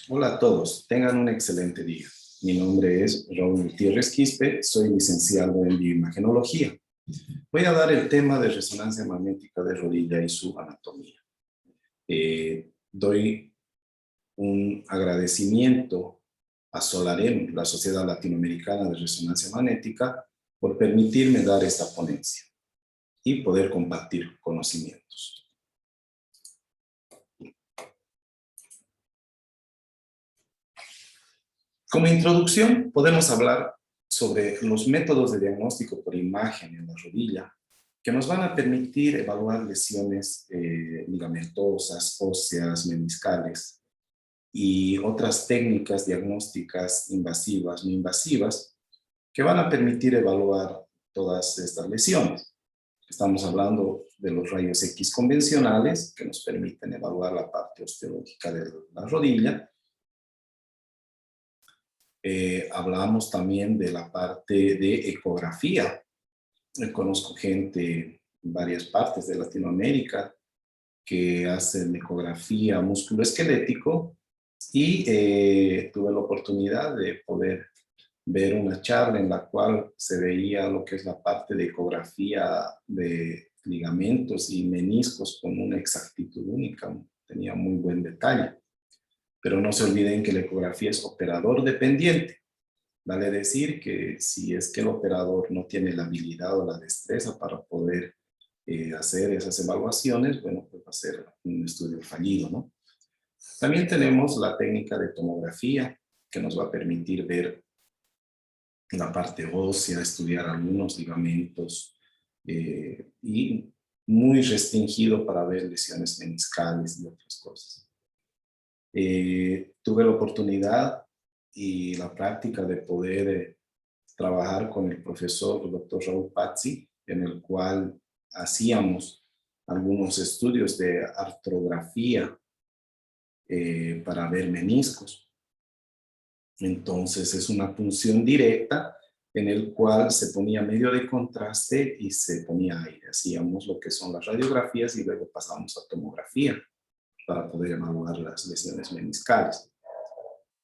Hola a todos, tengan un excelente día. Mi nombre es Raúl Gutiérrez Quispe, soy licenciado en bioimagenología. Voy a dar el tema de resonancia magnética de rodilla y su anatomía. Doy un agradecimiento a Solarem, la Sociedad Latinoamericana de Resonancia Magnética, por permitirme dar esta ponencia y poder compartir conocimientos. Como introducción, podemos hablar sobre los métodos de diagnóstico por imagen en la rodilla que nos van a permitir evaluar lesiones ligamentosas, óseas, meniscales y otras técnicas diagnósticas invasivas, no invasivas, que van a permitir evaluar todas estas lesiones. Estamos hablando de los rayos X convencionales que nos permiten evaluar la parte osteológica de la rodilla. Hablamos también de la parte de ecografía. Conozco gente en varias partes de Latinoamérica que hacen ecografía musculoesquelético y tuve la oportunidad de poder ver una charla en la cual se veía lo que es la parte de ecografía de ligamentos y meniscos con una exactitud única, tenía muy buen detalle. Pero no se olviden que la ecografía es operador dependiente. Vale decir que si es que el operador no tiene la habilidad o la destreza para poder hacer esas evaluaciones, bueno, pues va a ser un estudio fallido, ¿no? También tenemos la técnica de tomografía, que nos va a permitir ver la parte ósea, estudiar algunos ligamentos y muy restringido para ver lesiones meniscales y otras cosas. Tuve la oportunidad y la práctica de poder trabajar con el profesor Dr. Raúl Pazzi, en el cual hacíamos algunos estudios de artrografía para ver meniscos. Entonces es una punción directa en el cual se ponía medio de contraste y se ponía aire. Hacíamos lo que son las radiografías y luego pasamos a tomografía para poder evaluar las lesiones meniscales.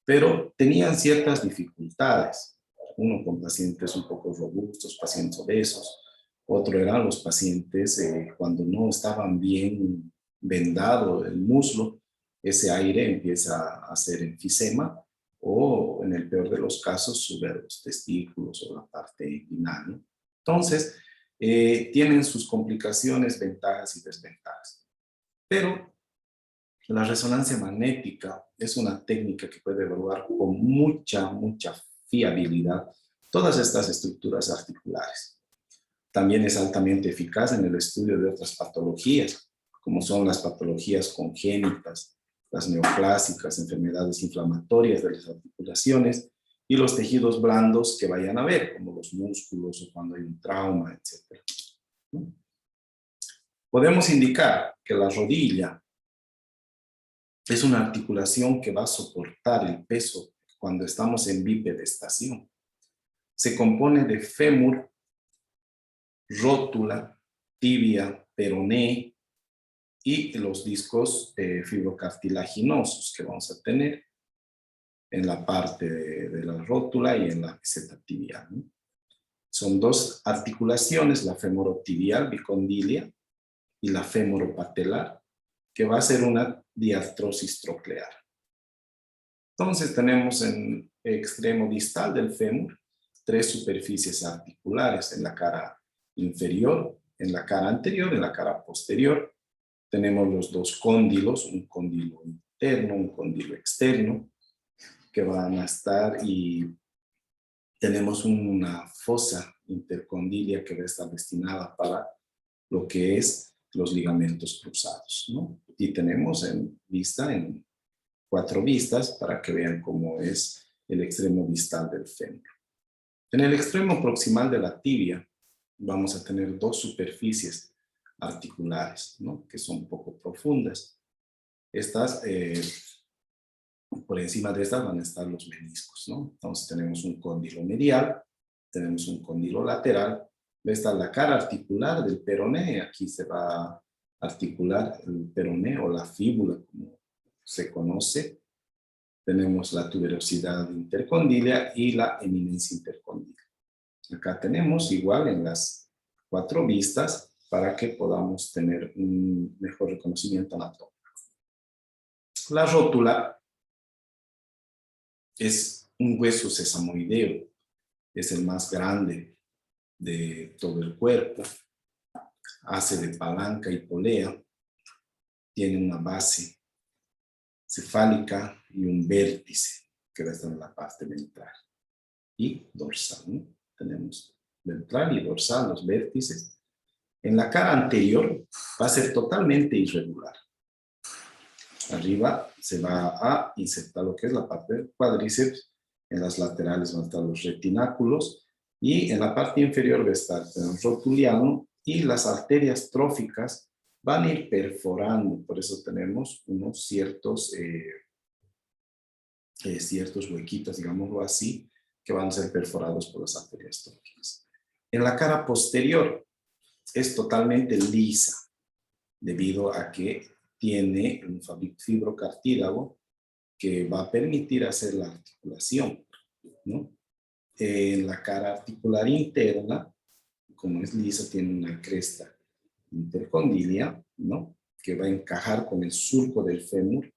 Pero tenían ciertas dificultades. Uno con pacientes un poco robustos, pacientes obesos. Otro eran los pacientes cuando no estaban bien vendado el muslo, ese aire empieza a hacer enfisema o en el peor de los casos sube a los testículos o la parte inguinal, ¿no? Entonces, tienen sus complicaciones, ventajas y desventajas. Pero la resonancia magnética es una técnica que puede evaluar con mucha fiabilidad todas estas estructuras articulares. También es altamente eficaz en el estudio de otras patologías, como son las patologías congénitas, las neoplásicas, enfermedades inflamatorias de las articulaciones y los tejidos blandos que vayan a ver, como los músculos o cuando hay un trauma, etc. Podemos indicar que la rodilla es una articulación que va a soportar el peso cuando estamos en bipedestación. Se compone de fémur, rótula, tibia, peroné y los discos fibrocartilaginosos que vamos a tener en la parte de la rótula y en la meseta tibial, ¿no? Son dos articulaciones, la femorotibial bicondilia y la femoropatelar, que va a ser una diartrosis troclear. Entonces tenemos en el extremo distal del fémur tres superficies articulares en la cara inferior, en la cara anterior, en la cara posterior. Tenemos los dos cóndilos, un cóndilo interno, un cóndilo externo, que van a estar, y tenemos una fosa intercondilia que va a estar destinada para lo que es los ligamentos cruzados, ¿no? Y tenemos en vista, en 4 vistas, para que vean cómo es el extremo distal del fémur. En el extremo proximal de la tibia vamos a tener dos superficies articulares, ¿no? Que son un poco profundas. Estas, por encima de estas van a estar los meniscos, ¿no? Entonces tenemos un cóndilo medial, tenemos un cóndilo lateral, va a estar la cara articular del peroné, aquí se va a articular el peroné o la fíbula, como se conoce, tenemos la tuberosidad intercondilia y la eminencia intercondilia. Acá tenemos igual en las 4 vistas para que podamos tener un mejor reconocimiento anatómico. La rótula es un hueso sesamoideo, es el más grande de todo el cuerpo, hace de palanca y polea, tiene una base cefálica y un vértice que va a estar en la parte ventral y dorsal, ¿no? Tenemos ventral y dorsal, los vértices. En la cara anterior va a ser totalmente irregular. Arriba se va a insertar lo que es la parte del cuádriceps, en las laterales van a estar los retináculos y en la parte inferior va a estar el rotuliano y las arterias tróficas van a ir perforando, por eso tenemos unos ciertos huequitos, digámoslo así, que van a ser perforados por las arterias tróficas. En la cara posterior es totalmente lisa, debido a que tiene un fibrocartílago que va a permitir hacer la articulación, ¿no? En la cara articular interna, como es lisa, tiene una cresta intercondilia, ¿no? Que va a encajar con el surco del fémur,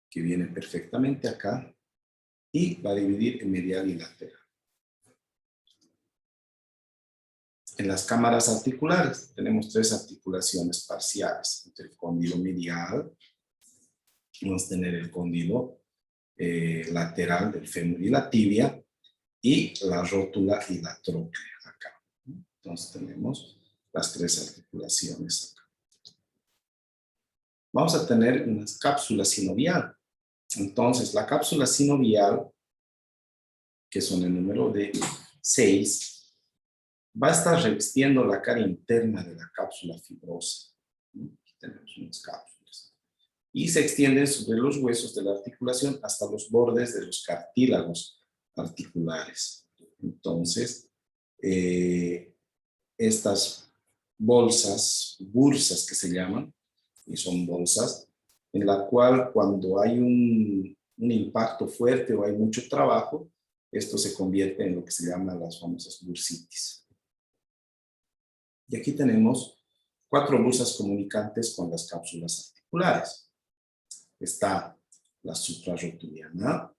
que viene perfectamente acá, y va a dividir en medial y lateral. En las cámaras articulares tenemos 3 articulaciones parciales. Entre el cóndilo medial, vamos a tener el cóndilo lateral del fémur y la tibia, y la rótula y la tróclea acá. Entonces tenemos las 3 articulaciones acá. Vamos a tener una cápsula sinovial. Entonces la cápsula sinovial, que son el número de 6, va a estar revestiendo la cara interna de la cápsula fibrosa. Aquí tenemos unas cápsulas. Y se extienden sobre los huesos de la articulación hasta los bordes de los cartílagos articulares. Entonces, estas bursas que se llaman, y son bolsas, en la cual cuando hay un impacto fuerte o hay mucho trabajo, esto se convierte en lo que se llama las famosas bursitis. Y aquí tenemos 4 bursas comunicantes con las cápsulas articulares. Está la suprarrotuliana,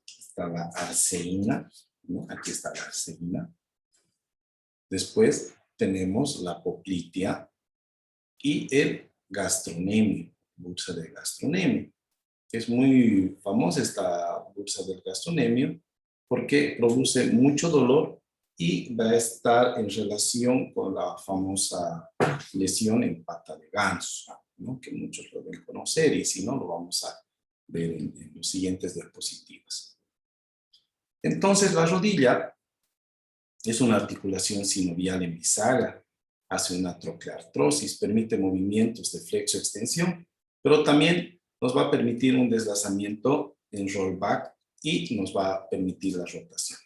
está la arceína, ¿no? Aquí está la arceína. Después tenemos la poplitea y el gastronemio, bursa del gastronemio. Es muy famosa esta bursa del gastronemio porque produce mucho dolor y va a estar en relación con la famosa lesión en pata de ganso, ¿no? Que muchos lo deben conocer y si no, lo vamos a ver en los siguientes diapositivas. Entonces, la rodilla es una articulación sinovial en bisagra, hace una trocleartrosis, permite movimientos de flexo-extensión, pero también nos va a permitir un deslazamiento en rollback y nos va a permitir la rotación.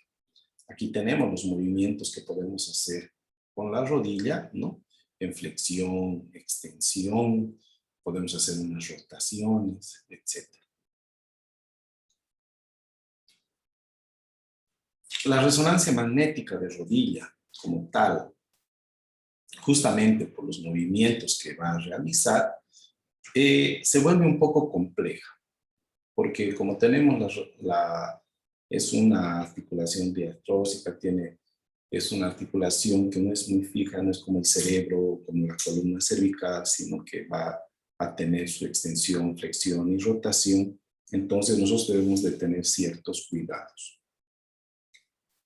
Aquí tenemos los movimientos que podemos hacer con la rodilla, ¿no? En flexión, extensión, podemos hacer unas rotaciones, etc. La resonancia magnética de rodilla, como tal, justamente por los movimientos que va a realizar, se vuelve un poco compleja, porque como tenemos es una articulación diastrósica, es una articulación que no es muy fija, no es como el cerebro, como la columna cervical, sino que va a tener su extensión, flexión y rotación. Entonces nosotros debemos de tener ciertos cuidados.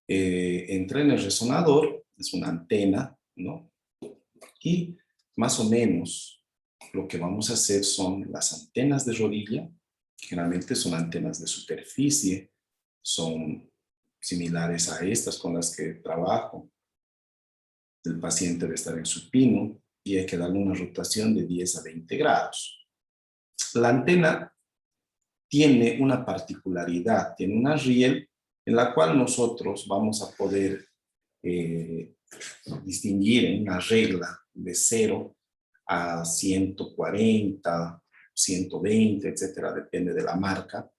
Entra en el resonador, es una antena, ¿no? Y más o menos lo que vamos a hacer son las antenas de rodilla, generalmente son antenas de superficie, son similares a estas con las que trabajo. El paciente debe estar en supino y hay que darle una rotación de 10 a 20 grados. La antena tiene una particularidad, tiene una riel en la cual nosotros vamos a poder distinguir en una regla de 0 a 140, 120, etcétera, depende de la marca,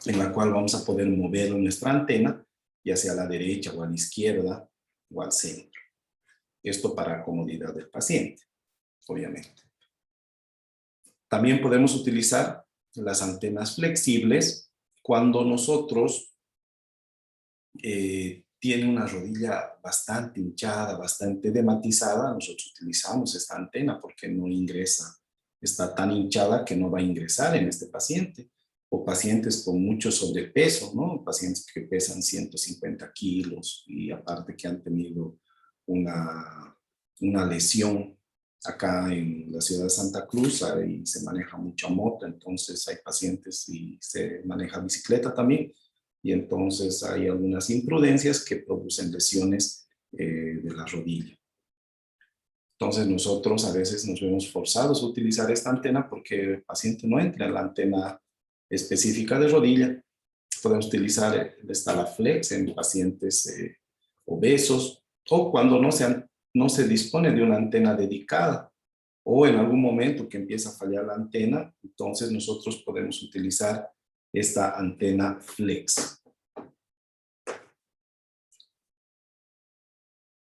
en la cual vamos a poder mover nuestra antena, ya sea a la derecha o a la izquierda o al centro. Esto para comodidad del paciente, obviamente. También podemos utilizar las antenas flexibles cuando nosotros tiene una rodilla bastante hinchada, bastante dematizada. Nosotros utilizamos esta antena porque no ingresa, está tan hinchada que no va a ingresar en este paciente. O pacientes con mucho sobrepeso, ¿no? Pacientes que pesan 150 kilos y aparte que han tenido una lesión acá en la ciudad de Santa Cruz, ahí se maneja mucha moto, entonces hay pacientes y se maneja bicicleta también, y entonces hay algunas imprudencias que producen lesiones de la rodilla. Entonces nosotros a veces nos vemos forzados a utilizar esta antena porque el paciente no entra en la antena específica de rodilla. Podemos utilizar el Stala-Flex en pacientes obesos o cuando no se dispone de una antena dedicada o en algún momento que empieza a fallar la antena, entonces nosotros podemos utilizar esta antena Flex.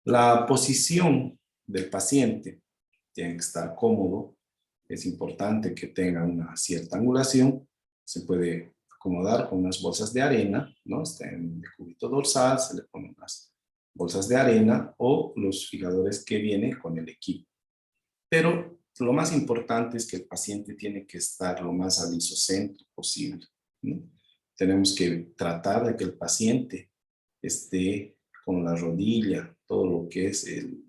La posición del paciente tiene que estar cómodo. Es importante que tenga una cierta angulación. Se puede acomodar con unas bolsas de arena, ¿no? Está en el cúbito dorsal, se le ponen unas bolsas de arena o los fijadores que vienen con el equipo. Pero lo más importante es que el paciente tiene que estar lo más al isocentro posible, ¿no? Tenemos que tratar de que el paciente esté con la rodilla, todo lo que es el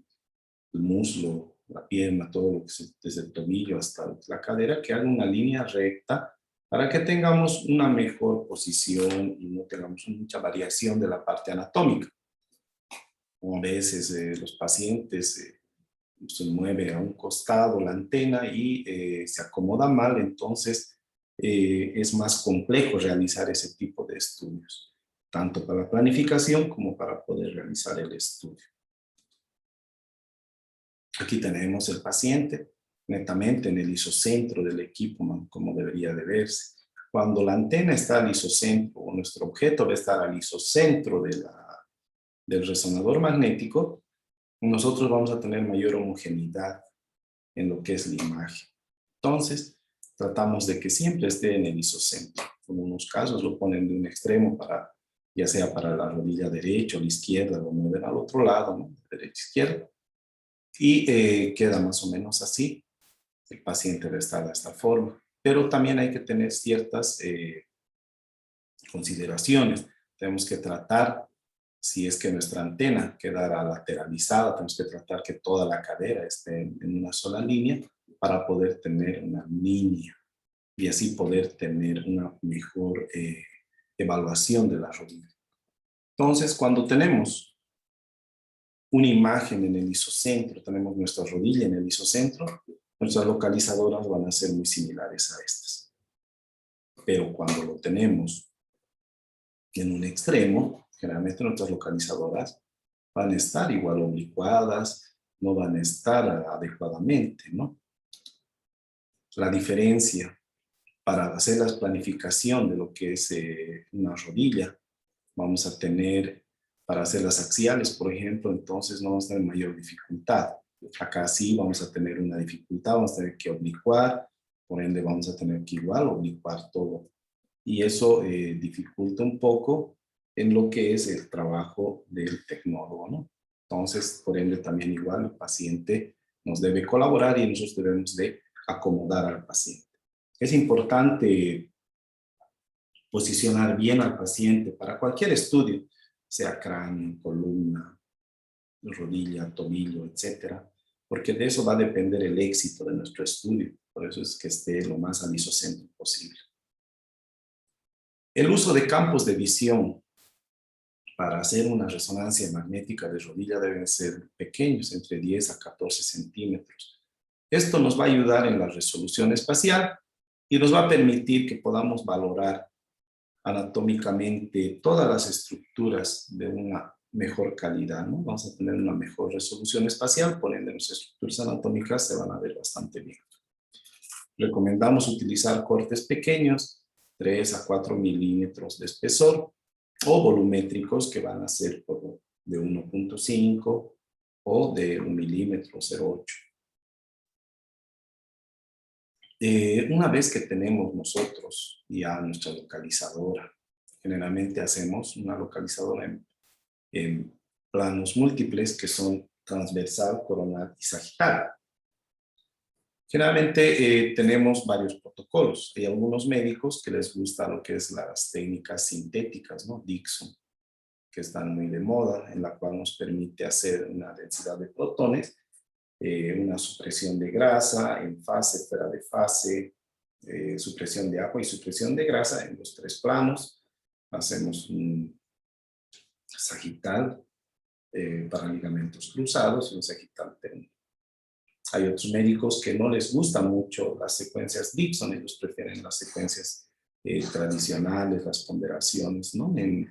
muslo, la pierna, todo lo que es desde el tobillo hasta la cadera, que haga una línea recta para que tengamos una mejor posición y no tengamos mucha variación de la parte anatómica. A veces los pacientes se mueve a un costado la antena y se acomoda mal, entonces es más complejo realizar ese tipo de estudios, tanto para la planificación como para poder realizar el estudio. Aquí tenemos el paciente netamente en el isocentro del equipo, como debería de verse. Cuando la antena está al isocentro, o nuestro objeto debe estar al isocentro del resonador magnético, nosotros vamos a tener mayor homogeneidad en lo que es la imagen. Entonces, tratamos de que siempre esté en el isocentro. En unos casos lo ponen de un extremo para, ya sea para la rodilla derecha o la izquierda, lo mueven al otro lado, ¿no? Derecha, izquierda. Y queda más o menos así. El paciente debe estar de esta forma. Pero también hay que tener ciertas consideraciones. Tenemos que tratar, si es que nuestra antena quedara lateralizada, tenemos que tratar que toda la cadera esté en una sola línea para poder tener una línea y así poder tener una mejor evaluación de la rodilla. Entonces, cuando tenemos una imagen en el isocentro, tenemos nuestra rodilla en el isocentro, nuestras localizadoras van a ser muy similares a estas. Pero cuando lo tenemos en un extremo, generalmente nuestras localizadoras van a estar igual oblicuadas, no van a estar adecuadamente, ¿no? La diferencia para hacer la planificación de lo que es una rodilla, vamos a tener, para hacer las axiales, por ejemplo, entonces no vamos a tener mayor dificultad. Acá sí vamos a tener una dificultad, vamos a tener que oblicuar, por ende vamos a tener que igual oblicuar todo. Y eso dificulta un poco en lo que es el trabajo del tecnólogo, ¿no? Entonces, por ende, también igual el paciente nos debe colaborar y nosotros debemos de acomodar al paciente. Es importante posicionar bien al paciente para cualquier estudio, sea cráneo, columna, rodilla, tobillo, etcétera, porque de eso va a depender el éxito de nuestro estudio. Por eso es que esté lo más al isocentro posible. El uso de campos de visión para hacer una resonancia magnética de rodilla deben ser pequeños, entre 10 a 14 centímetros. Esto nos va a ayudar en la resolución espacial y nos va a permitir que podamos valorar anatómicamente todas las estructuras de una mejor calidad, ¿no? Vamos a tener una mejor resolución espacial, por ende las estructuras anatómicas se van a ver bastante bien. Recomendamos utilizar cortes pequeños 3 a 4 milímetros de espesor, o volumétricos que van a ser de 1.5 o de 1 milímetro 0.8. Una vez que tenemos nosotros ya nuestra localizadora, generalmente hacemos una localizadora en planos múltiples que son transversal, coronal y sagital. Generalmente tenemos varios protocolos. Hay algunos médicos que les gusta lo que es las técnicas sintéticas, ¿no? Dixon, que están muy de moda, en la cual nos permite hacer una densidad de protones, una supresión de grasa en fase, fuera de fase, supresión de agua y supresión de grasa en los 3 planos. Hacemos un sagital para ligamentos cruzados y un sagital terno. Hay otros médicos que no les gustan mucho las secuencias Dixon, ellos prefieren las secuencias tradicionales, las ponderaciones, ¿no? En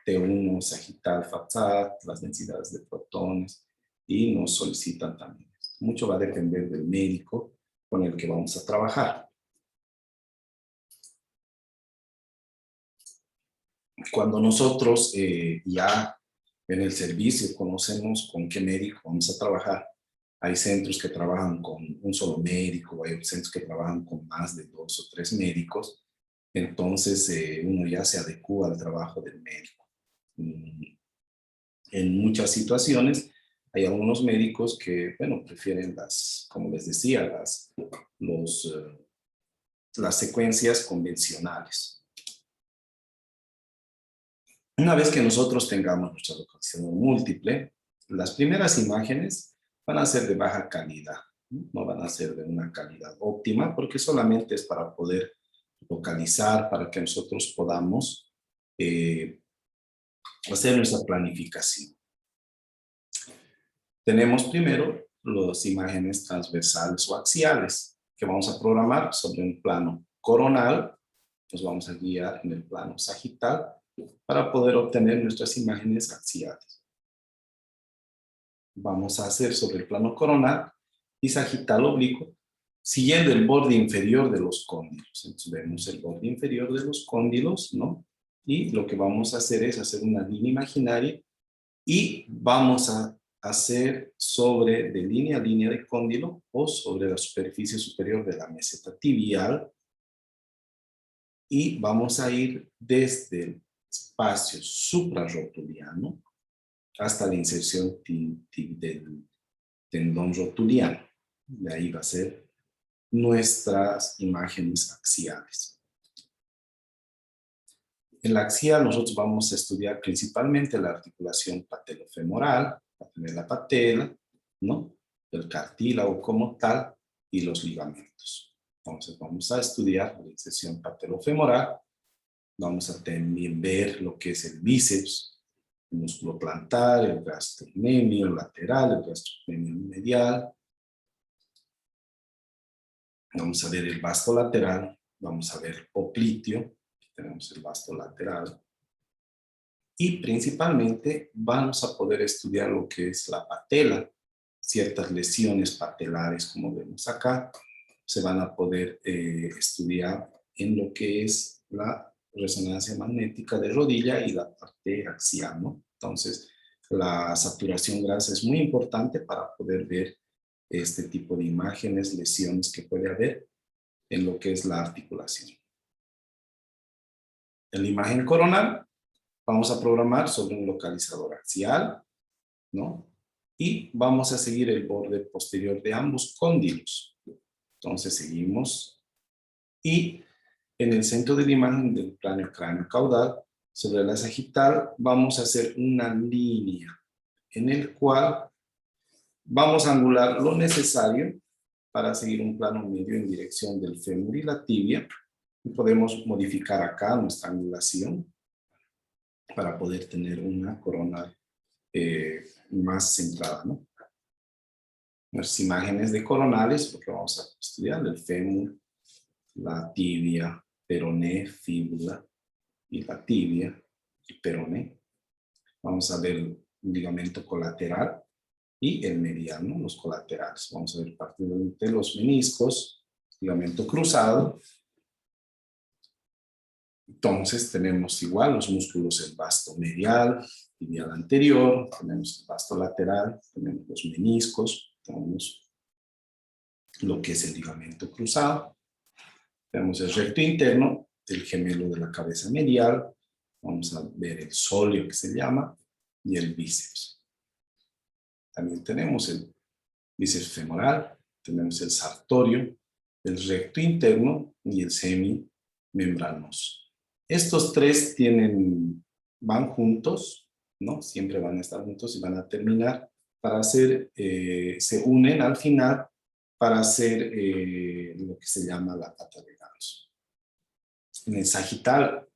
T1, sagital, FATSAT, las densidades de protones, y nos solicitan también. Mucho va a depender del médico con el que vamos a trabajar. Cuando nosotros ya en el servicio conocemos con qué médico vamos a trabajar, hay centros que trabajan con un solo médico, hay centros que trabajan con más de 2 o 3 médicos, entonces uno ya se adecúa al trabajo del médico. En muchas situaciones hay algunos médicos que, bueno, prefieren como les decía, las secuencias convencionales. Una vez que nosotros tengamos nuestra localización múltiple, las primeras imágenes van a ser de baja calidad, no van a ser de una calidad óptima, porque solamente es para poder localizar, para que nosotros podamos hacer nuestra planificación. Tenemos primero las imágenes transversales o axiales, que vamos a programar sobre un plano coronal. Nos vamos a guiar en el plano sagital para poder obtener nuestras imágenes axiales. Vamos a hacer sobre el plano coronal y sagital oblicuo, siguiendo el borde inferior de los cóndilos. Entonces vemos el borde inferior de los cóndilos, ¿no? Y lo que vamos a hacer es hacer una línea imaginaria y vamos a hacer de línea a línea de cóndilo o sobre la superficie superior de la meseta tibial, y vamos a ir desde el espacio suprarrotuliano hasta la inserción del tendón rotuliano. De ahí va a ser nuestras imágenes axiales. En la axial nosotros vamos a estudiar principalmente la articulación patelofemoral, va a tener la patela, ¿no? El cartílago como tal y los ligamentos. Entonces vamos a estudiar la inserción patelofemoral, vamos a también ver lo que es el bíceps, el músculo plantar, el gastrocnemio lateral, el gastrocnemio medial. Vamos a ver el vasto lateral, vamos a ver popliteo, tenemos el vasto lateral, y principalmente vamos a poder estudiar lo que es la patela. Ciertas lesiones patelares, como vemos acá, se van a poder estudiar en lo que es la resonancia magnética de rodilla y la parte axial, ¿no? Entonces, la saturación grasa es muy importante para poder ver este tipo de imágenes, lesiones que puede haber en lo que es la articulación. En la imagen coronal vamos a programar sobre un localizador axial, ¿no? Y vamos a seguir el borde posterior de ambos cóndilos. Entonces seguimos, y en el centro de la imagen del plano cráneo caudal, sobre la sagital, vamos a hacer una línea en el cual vamos a angular lo necesario para seguir un plano medio en dirección del fémur y la tibia. Y podemos modificar acá nuestra angulación para poder tener una corona más centrada, ¿no? Nuestras imágenes de coronales, lo que vamos a estudiar, el fémur, la tibia, peroné, fíbula y la tibia y peroné. Vamos a ver el ligamento colateral y el mediano, los colaterales. Vamos a ver parte de los meniscos, ligamento cruzado, Entonces tenemos igual los músculos, el vasto medial, tibial anterior, tenemos el vasto lateral, tenemos los meniscos, tenemos lo que es el ligamento cruzado, tenemos el recto interno, el gemelo de la cabeza medial, vamos a ver el sóleo que se llama, y el bíceps. También tenemos el bíceps femoral, tenemos el sartorio, el recto interno y el semimembranoso. Estos tres van juntos, ¿no? Siempre van a estar juntos y van a terminar para hacer, se unen al final para hacer lo que se llama la pata de ganso. En el sagital,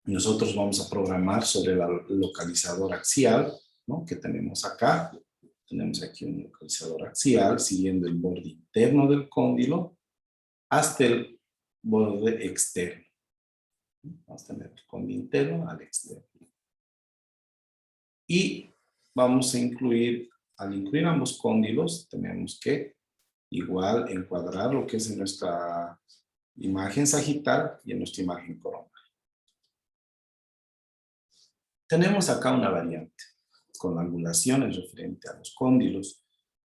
nosotros vamos a programar sobre el localizador axial, ¿no? Que tenemos acá. Tenemos aquí un localizador axial siguiendo el borde interno del cóndilo hasta el borde externo. Vamos a tener el cóndilo interno al externo. Y vamos a incluir, al incluir ambos cóndilos, tenemos que igual encuadrar lo que es en nuestra imagen sagital y en nuestra imagen coronal. Tenemos acá una variante con angulaciones referente a los cóndilos.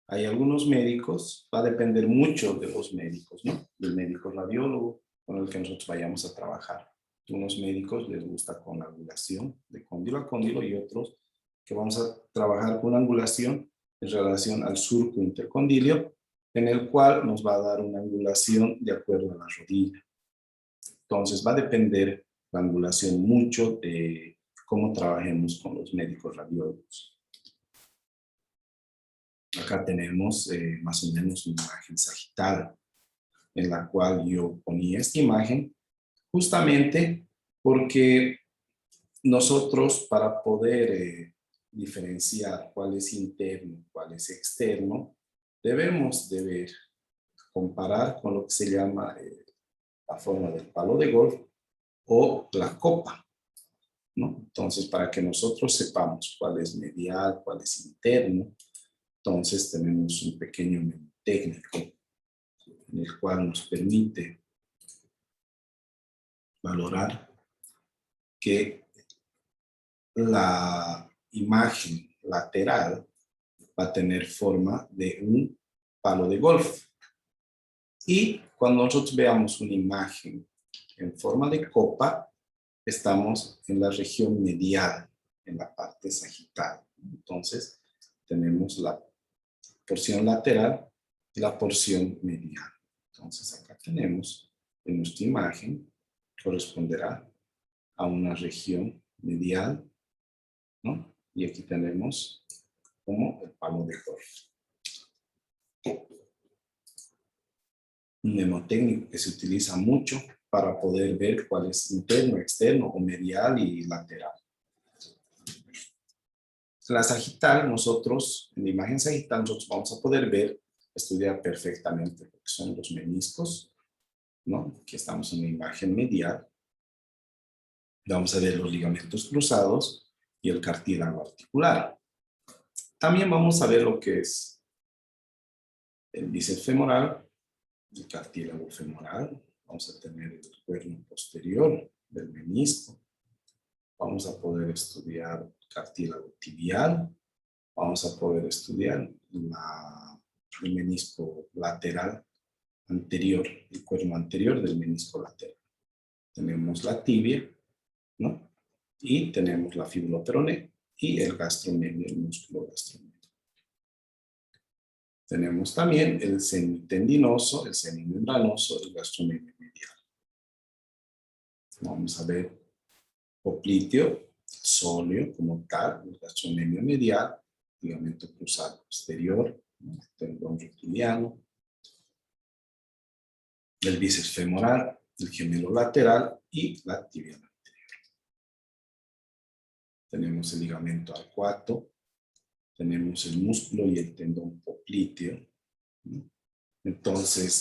Hay algunos médicos, va a depender mucho de los médicos, ¿no? Del médico radiólogo con el que nosotros vayamos a trabajar. Unos médicos les gusta con angulación de cóndilo a cóndilo y otros que vamos a trabajar con angulación en relación al surco intercondilio, en el cual nos va a dar una angulación de acuerdo a la rodilla. Entonces va a depender la angulación mucho de cómo trabajemos con los médicos radiólogos. Acá tenemos más o menos una imagen sagital, en la cual yo ponía esta imagen justamente porque nosotros, para poder diferenciar cuál es interno, cuál es externo, debemos de ver, comparar con lo que se llama la forma del palo de golf o la copa, ¿no? Entonces, para que nosotros sepamos cuál es medial, cuál es interno, entonces tenemos un pequeño menú técnico en el cual nos permite valorar que la imagen lateral va a tener forma de un palo de golf. Y cuando nosotros veamos una imagen en forma de copa, estamos en la región medial, en la parte sagital. Entonces, tenemos la porción lateral y la porción medial. Entonces, acá tenemos en nuestra imagen, corresponderá a una región medial, ¿no? Y aquí tenemos como el palo de golf. Un mnemotécnico que se utiliza mucho para poder ver cuál es interno, externo o medial y lateral. La sagital, nosotros, en la imagen sagital, nosotros vamos a poder ver, estudiar perfectamente lo que son los meniscos, ¿no? Aquí estamos en la imagen medial. Vamos a ver los ligamentos cruzados y el cartílago articular. También vamos a ver lo que es el bíceps femoral, el cartílago femoral. Vamos a tener el cuerno posterior del menisco. Vamos a poder estudiar el cartílago tibial. Vamos a poder estudiar el menisco lateral anterior, el cuerno anterior del menisco lateral. Tenemos la tibia, ¿no? Y tenemos la fíbula peroné y el gastrocnemio, el músculo gastrocnemio. Tenemos también el semitendinoso, el semimembranoso, el gastrocnemio medial. Vamos a ver popliteo, sóleo como tal, el gastrocnemio medial, ligamento cruzado posterior, el tendón rotuliano, el bíceps femoral, el gemelo lateral y la tibia anterior. Tenemos el ligamento arcuato, tenemos el músculo y el tendón popliteo, ¿no? Entonces,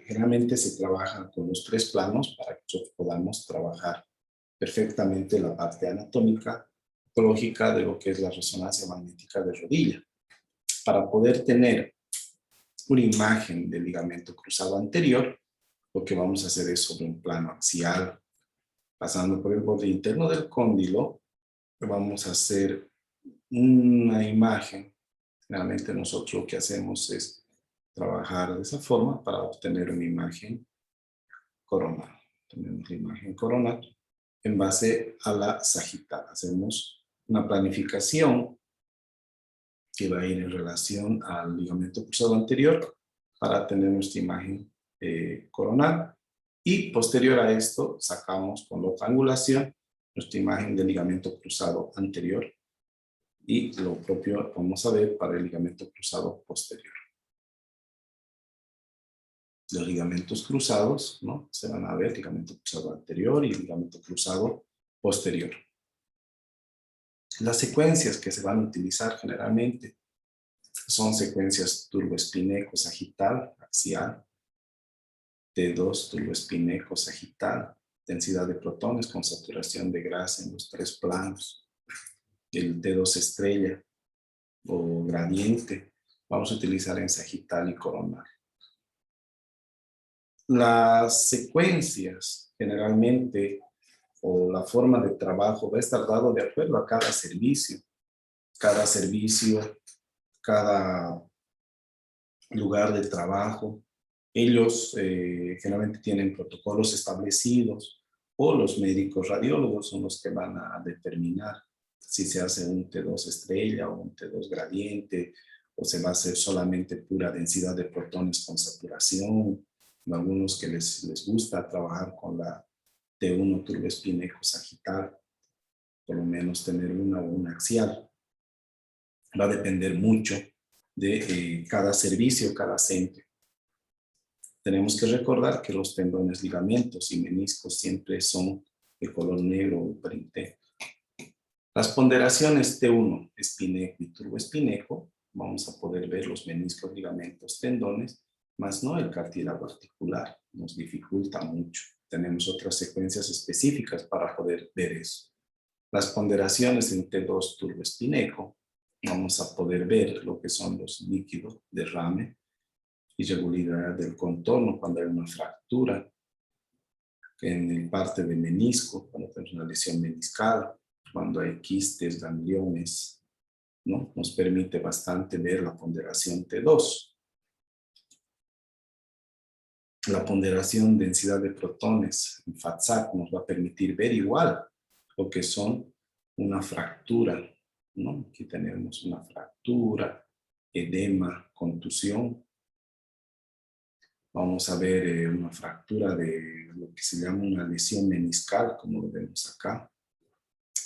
generalmente se trabaja con los tres planos para que nosotros podamos trabajar perfectamente la parte anatómica, patológica de lo que es la resonancia magnética de rodilla. Para poder tener una imagen del ligamento cruzado anterior, lo que vamos a hacer es sobre un plano axial pasando por el borde interno del cóndilo, vamos a hacer una imagen. Realmente nosotros lo que hacemos es trabajar de esa forma para obtener una imagen coronal. Tenemos la imagen coronal en base a la sagital. Hacemos una planificación que va a ir en relación al ligamento cruzado anterior para tener nuestra imagen coronal. Y posterior a esto, sacamos con la otra angulación nuestra imagen del ligamento cruzado anterior. Y lo propio vamos a ver para el ligamento cruzado posterior. Los ligamentos cruzados, ¿no? Se van a ver ligamento cruzado anterior y ligamento cruzado posterior. Las secuencias que se van a utilizar generalmente son secuencias turboespineco sagital, axial, T2 turboespineco sagital, densidad de protones con saturación de grasa en los 3 planos, el T2 estrella o gradiente, vamos a utilizar en sagital y coronal. Las secuencias generalmente o la forma de trabajo va a estar dado de acuerdo a cada servicio, cada lugar de trabajo. Ellos generalmente tienen protocolos establecidos o los médicos radiólogos son los que van a determinar si se hace un T2 estrella o un T2 gradiente o se va a hacer solamente pura densidad de protones con saturación. A algunos que les gusta trabajar con la T1 turboespineco sagital, por lo menos tener una o una axial. Va a depender mucho de cada servicio, cada centro. Tenemos que recordar que los tendones, ligamentos y meniscos siempre son de color negro o printe. Las ponderaciones T1, espineco y turboespineco, vamos a poder ver los meniscos, ligamentos, tendones, más no el cartílago articular. Nos dificulta mucho. Tenemos otras secuencias específicas para poder ver eso. Las ponderaciones en T2 turboespineco, vamos a poder ver lo que son los líquidos, derrame, irregularidad del contorno cuando hay una fractura, en el parte de menisco, cuando tenemos una lesión meniscal, cuando hay quistes, gangliones, ¿no? Nos permite bastante ver la ponderación T2. La ponderación densidad de protones en FATSAC nos va a permitir ver igual lo que son una fractura, ¿no? Aquí tenemos una fractura, edema, contusión. Vamos a ver una fractura de lo que se llama una lesión meniscal, como lo vemos acá.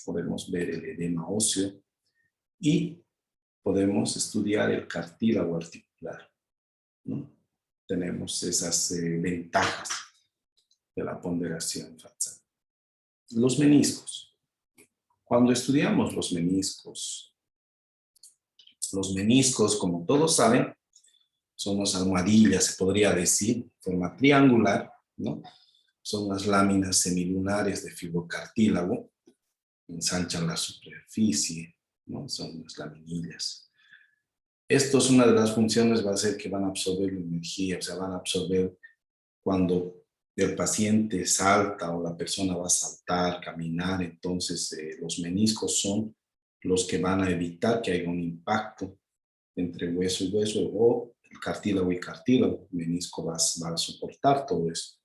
Podemos ver el edema óseo y podemos estudiar el cartílago articular, ¿no? Tenemos esas ventajas de la ponderación FATSAC. Los meniscos. Cuando estudiamos los meniscos, como todos saben, son unas almohadillas, se podría decir, de forma triangular, ¿no? Son unas láminas semilunares de fibrocartílago, ensanchan la superficie, ¿no? Son unas laminillas. Esto es una de las funciones, va a ser que van a absorber la energía, o sea, van a absorber cuando el paciente salta o la persona va a saltar, caminar, entonces los meniscos son los que van a evitar que haya un impacto entre hueso y hueso o el cartílago y cartílago. El menisco va a soportar todo eso.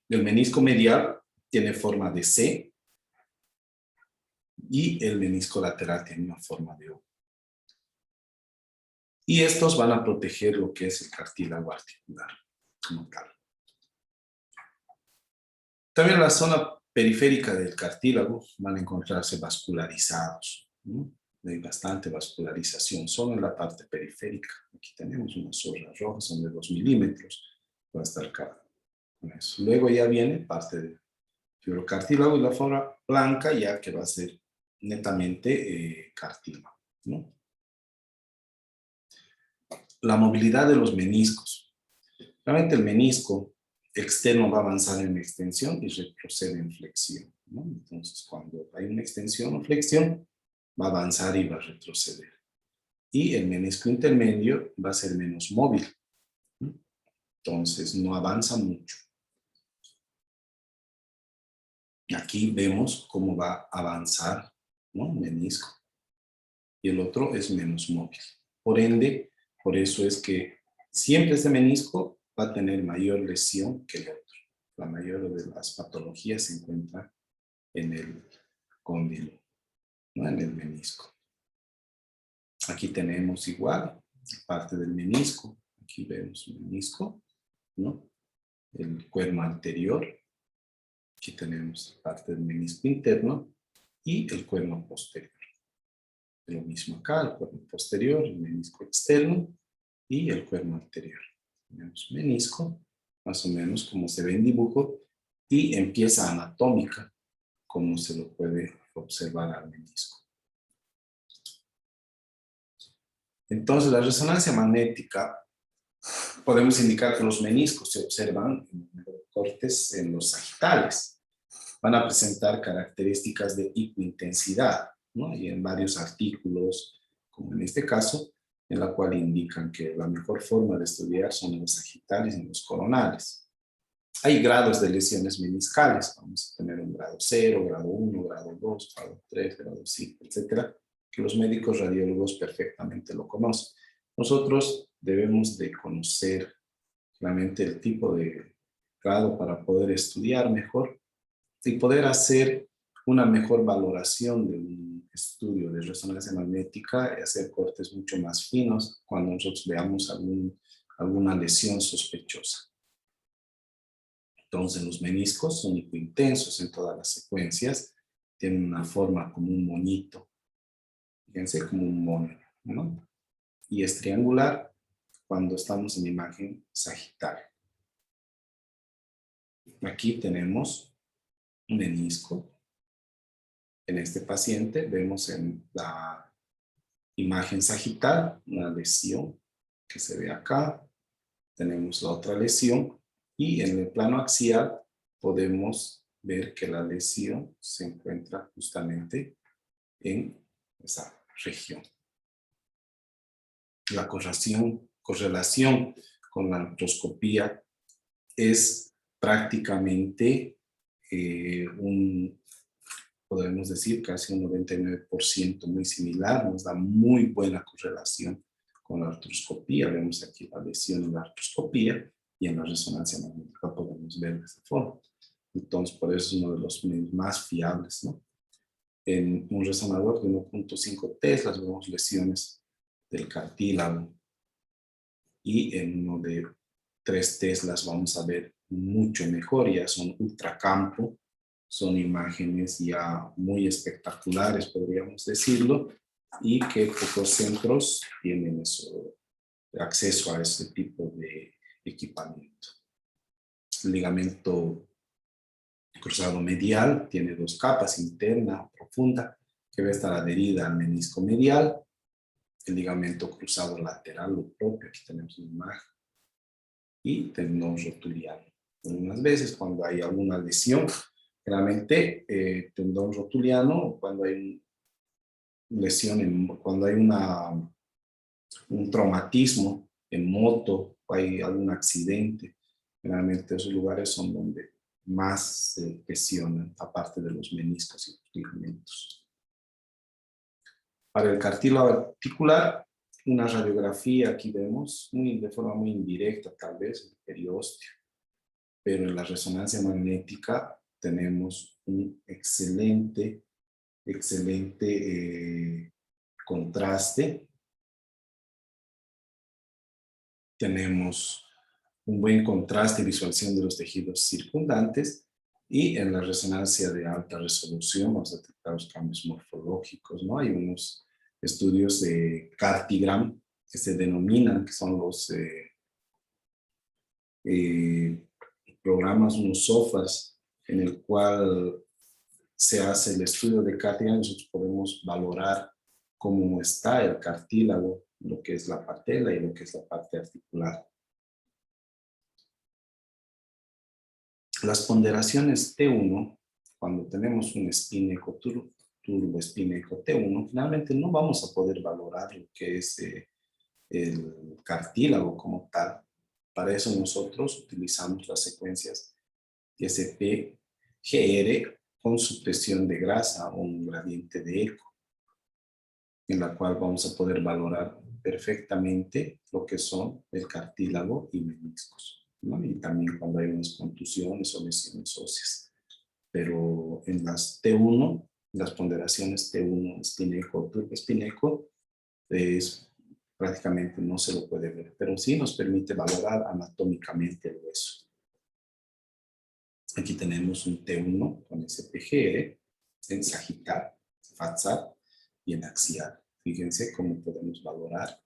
El menisco medial tiene forma de C y el menisco lateral tiene una forma de O. Y estos van a proteger lo que es el cartílago articular como tal. También en la zona periférica del cartílago van a encontrarse vascularizados, ¿no? Hay bastante vascularización solo en la parte periférica. Aquí tenemos unas zorras rojas, son de 2 milímetros. Va a estar con eso. Luego ya viene parte del fibrocartílago y la forma blanca ya que va a ser netamente cartílago, ¿no? La movilidad de los meniscos. Realmente el menisco externo va a avanzar en extensión y retrocede en flexión, ¿no? Entonces, cuando hay una extensión o flexión, va a avanzar y va a retroceder. Y el menisco intermedio va a ser menos móvil, ¿no? Entonces, no avanza mucho. Aquí vemos cómo va a avanzar, ¿no?, el menisco. Y el otro es menos móvil. Por ende, por eso es que siempre este menisco va a tener mayor lesión que el otro. La mayoría de las patologías se encuentran en el cóndilo, ¿no?, en el menisco. Aquí tenemos igual parte del menisco. Aquí vemos el menisco, ¿no?, el cuerno anterior. Aquí tenemos parte del menisco interno y el cuerno posterior. Lo mismo acá, el cuerno posterior, el menisco externo y el cuerno anterior. Tenemos menisco, más o menos como se ve en dibujo, y en pieza anatómica, como se lo puede observar al menisco. Entonces, la resonancia magnética, podemos indicar que los meniscos se observan en cortes en los sagitales. Van a presentar características de hipointensidad, ¿no?, y en varios artículos, como en este caso, en la cual indican que la mejor forma de estudiar son los sagitales y los coronales. Hay grados de lesiones meniscales, vamos a tener un grado 0, grado 1, grado 2, grado 3, grado 5, etcétera, que los médicos radiólogos perfectamente lo conocen. Nosotros debemos de conocer realmente el tipo de grado para poder estudiar mejor y poder hacer una mejor valoración de un estudio de resonancia magnética y hacer cortes mucho más finos cuando nosotros veamos alguna lesión sospechosa. Entonces, los meniscos son hipointensos en todas las secuencias, tienen una forma como un monito, fíjense, como un mono, ¿no?, y es triangular cuando estamos en imagen sagital. Aquí tenemos un menisco. En este paciente vemos en la imagen sagital una lesión que se ve acá. Tenemos la otra lesión y en el plano axial podemos ver que la lesión se encuentra justamente en esa región. La correlación con la artroscopía es prácticamente podemos decir casi un 99% muy similar, nos da muy buena correlación con la artroscopía. Vemos aquí la lesión en la artroscopía y en la resonancia magnética podemos ver de esa forma. Entonces, por eso es uno de los medios más fiables, ¿no? En un resonador de 1.5 teslas vemos lesiones del cartílago y en uno de 3 teslas vamos a ver mucho mejor, ya son ultracampo, son imágenes ya muy espectaculares, podríamos decirlo, y que pocos centros tienen acceso a este tipo de equipamiento. El ligamento cruzado medial tiene 2 capas, interna, profunda, que va a estar adherida al menisco medial. El ligamento cruzado lateral, lo propio, aquí tenemos una imagen, y tendón rotuliano. Algunas veces cuando hay alguna lesión, realmente tendón rotuliano, cuando hay lesión, cuando hay un traumatismo en moto o hay algún accidente, generalmente esos lugares son donde más se lesionan, aparte de los meniscos y los ligamentos. Para el cartílago articular, una radiografía, aquí vemos, de forma muy indirecta tal vez, el periósteo, pero en la resonancia magnética tenemos un excelente contraste. Tenemos un buen contraste y visualización de los tejidos circundantes, y en la resonancia de alta resolución vamos a detectar los cambios morfológicos, ¿no? Hay unos estudios de Cartigram que se denominan, que son los programas, unos softwares en el cual se hace el estudio de Cartigram. Nosotros podemos valorar cómo está el cartílago, lo que es la patela y lo que es la parte articular. Las ponderaciones T1, cuando tenemos un espíneco turboespíneco T1, finalmente no vamos a poder valorar lo que es el cartílago como tal. Para eso nosotros utilizamos las secuencias SP, GR con supresión de grasa o un gradiente de eco, en la cual vamos a poder valorar perfectamente lo que son el cartílago y meniscos, ¿no? Y también cuando hay unas contusiones o lesiones óseas. Pero en las T1, las ponderaciones T1, espineco, turboespineco, es prácticamente no se lo puede ver, pero sí nos permite valorar anatómicamente el hueso. Aquí tenemos un T1 con SPGR en sagital, facial y en axial. Fíjense cómo podemos valorar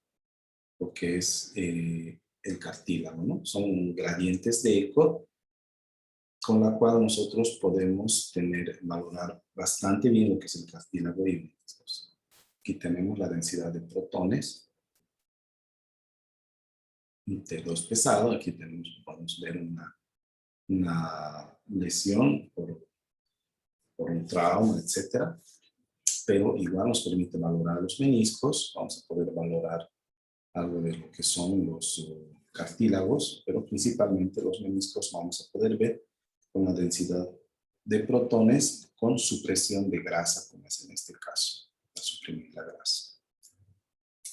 lo que es el cartílago, ¿no? Son gradientes de eco con la cual nosotros podemos valorar bastante bien lo que es el cartílago y meniscos. Aquí tenemos la densidad de protones. T2 pesado, aquí podemos ver una lesión por un trauma, etcétera, pero igual nos permite valorar los meniscos, vamos a poder valorar algo de lo que son los cartílagos, pero principalmente los meniscos vamos a poder ver con la densidad de protones con supresión de grasa, como es en este caso, para suprimir la grasa.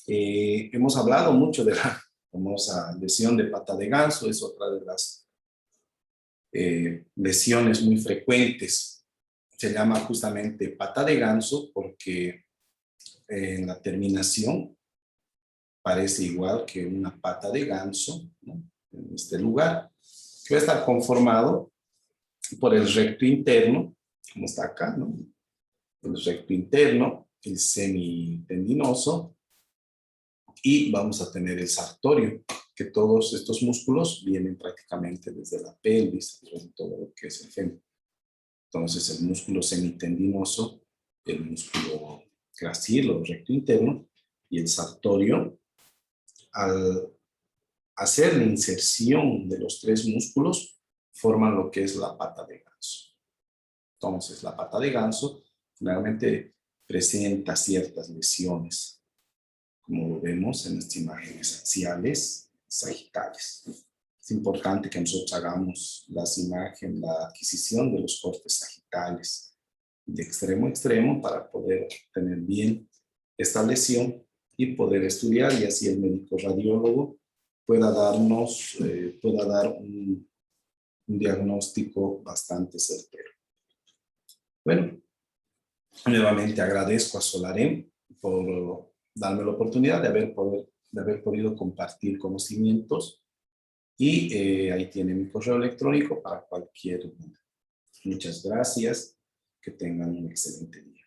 Hemos hablado mucho de la famosa lesión de pata de ganso, es otra de las lesiones muy frecuentes. Se llama justamente pata de ganso porque en la terminación parece igual que una pata de ganso, ¿no? En este lugar, que va a estar conformado por el recto interno, como está acá, ¿no? El recto interno, el semitendinoso, y vamos a tener el sartorio, que todos estos músculos vienen prácticamente desde la pelvis, desde todo lo que es el fémur. Entonces, el músculo semitendinoso, el músculo gracil o recto interno, y el sartorio, al hacer la inserción de los tres músculos, forman lo que es la pata de ganso. Entonces, la pata de ganso generalmente presenta ciertas lesiones, como lo vemos en las imágenes axiales, sagitales. Es importante que nosotros hagamos la adquisición de los cortes sagitales de extremo a extremo para poder tener bien esta lesión y poder estudiar, y así el médico radiólogo pueda dar un diagnóstico bastante certero. Bueno, nuevamente agradezco a Solarem por darme la oportunidad de haber podido compartir conocimientos, y ahí tiene mi correo electrónico para cualquier duda. Muchas gracias, que tengan un excelente día.